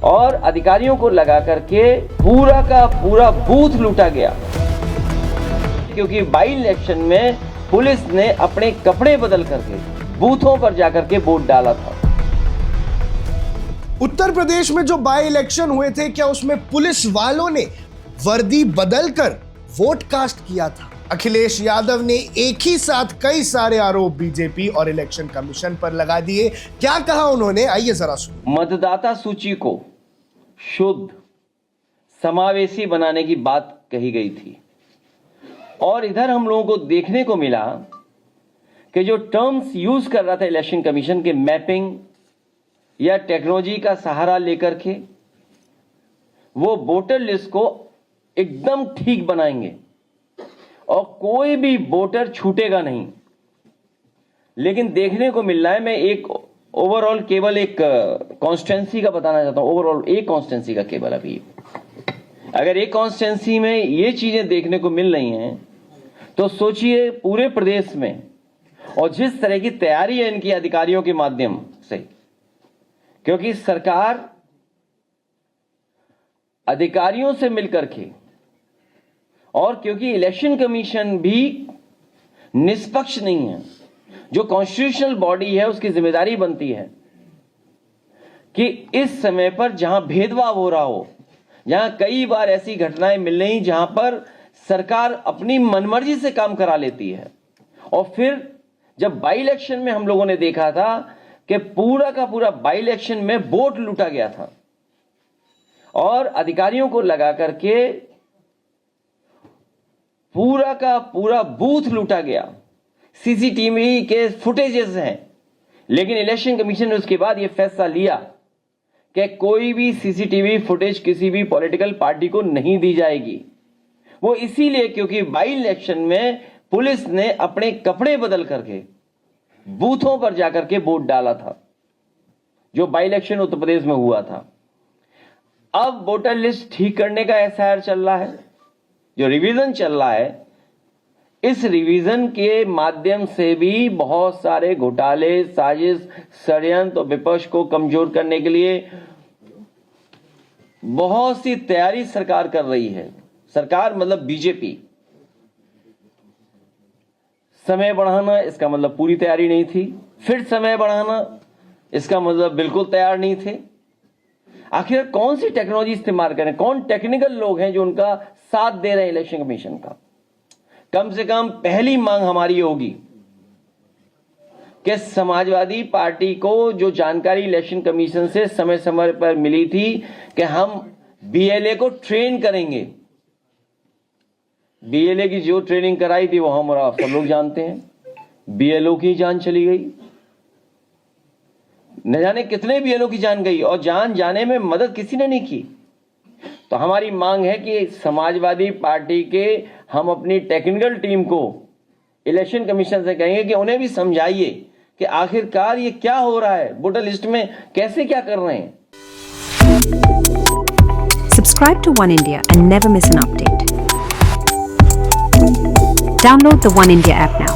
और अधिकारियों को लगा करके पूरा का पूरा बूथ लूटा गया, क्योंकि बाई इलेक्शन में पुलिस ने अपने कपड़े बदल करके बूथों पर जाकर के वोट डाला था। उत्तर प्रदेश में जो बाई इलेक्शन हुए थे, क्या उसमें पुलिस वालों ने वर्दी बदलकर वोट कास्ट किया था? अखिलेश यादव ने एक ही साथ कई सारे आरोप बीजेपी और इलेक्शन कमीशन पर लगा दिए। क्या कहा उन्होंने, आइए जरा सुनिए। मतदाता सूची को शुद्ध समावेशी बनाने की बात कही गई थी, और इधर हम लोगों को देखने को मिला कि जो टर्म्स यूज कर रहा था इलेक्शन कमीशन के मैपिंग या टेक्नोलॉजी का सहारा लेकर के, वो वोटर लिस्ट को एकदम ठीक बनाएंगे और कोई भी वोटर छूटेगा नहीं। लेकिन देखने को मिल रहा है, मैं एक ओवरऑल केवल एक कॉन्स्टिट्यूंसी का बताना चाहता हूं, ओवरऑल एक कॉन्स्टिट्यूंसी का केवल। अभी अगर एक कॉन्स्टिट्यूंसी में ये चीजें देखने को मिल रही हैं तो सोचिए पूरे प्रदेश में, और जिस तरह की तैयारी है इनकी अधिकारियों के माध्यम से, क्योंकि सरकार अधिकारियों से मिलकर के, और क्योंकि इलेक्शन कमीशन भी निष्पक्ष नहीं है, जो कॉन्स्टिट्यूशनल बॉडी है उसकी जिम्मेदारी बनती है कि इस समय पर जहां भेदभाव हो रहा हो, जहां कई बार ऐसी घटनाएं मिल रही जहां पर सरकार अपनी मनमर्जी से काम करा लेती है। और फिर जब बाई इलेक्शन में हम लोगों ने देखा था कि पूरा का पूरा बाई इलेक्शन में वोट लूटा गया था, और अधिकारियों को लगा करके पूरा का पूरा बूथ लूटा गया। सीसीटीवी के फुटेजेस हैं, लेकिन इलेक्शन कमीशन ने उसके बाद यह फैसला लिया कि कोई भी सीसीटीवी फुटेज किसी भी पॉलिटिकल पार्टी को नहीं दी जाएगी। वो इसीलिए क्योंकि बाई इलेक्शन में पुलिस ने अपने कपड़े बदल करके बूथों पर जाकर के वोट डाला था, जो बाई इलेक्शन उत्तर प्रदेश में हुआ था। अब वोटर लिस्ट ठीक करने का एसआईआर चल रहा है, जो रिवीजन चल रहा है, इस रिवीजन के माध्यम से भी बहुत सारे घोटाले, साजिश, षड्यंत्र और विपक्ष को कमजोर करने के लिए बहुत सी तैयारी सरकार कर रही है। सरकार मतलब बीजेपी। समय बढ़ाना इसका मतलब पूरी तैयारी नहीं थी, फिर समय बढ़ाना इसका मतलब बिल्कुल तैयार नहीं थे। आखिर कौन सी टेक्नोलॉजी इस्तेमाल करें, कौन टेक्निकल लोग हैं जो उनका साथ दे रहे हैं इलेक्शन कमीशन का? कम से कम पहली मांग हमारी होगी कि समाजवादी पार्टी को जो जानकारी इलेक्शन कमीशन से समय समय पर मिली थी कि हम बीएलए को ट्रेन करेंगे, बीएलए की जो ट्रेनिंग कराई थी वो हम और आप सब लोग जानते हैं, बीएलओ की जान चली गई। न जाने कितने बीएलओ की जान गई, और जान जाने में मदद किसी ने नहीं की। तो हमारी मांग है कि समाजवादी पार्टी के हम अपनी टेक्निकल टीम को इलेक्शन कमीशन से कहेंगे कि उन्हें भी समझाइए कि आखिरकार ये क्या हो रहा है, वोटर लिस्ट में कैसे क्या कर रहे हैं। Subscribe to One India and never miss an update. Download the One India app now.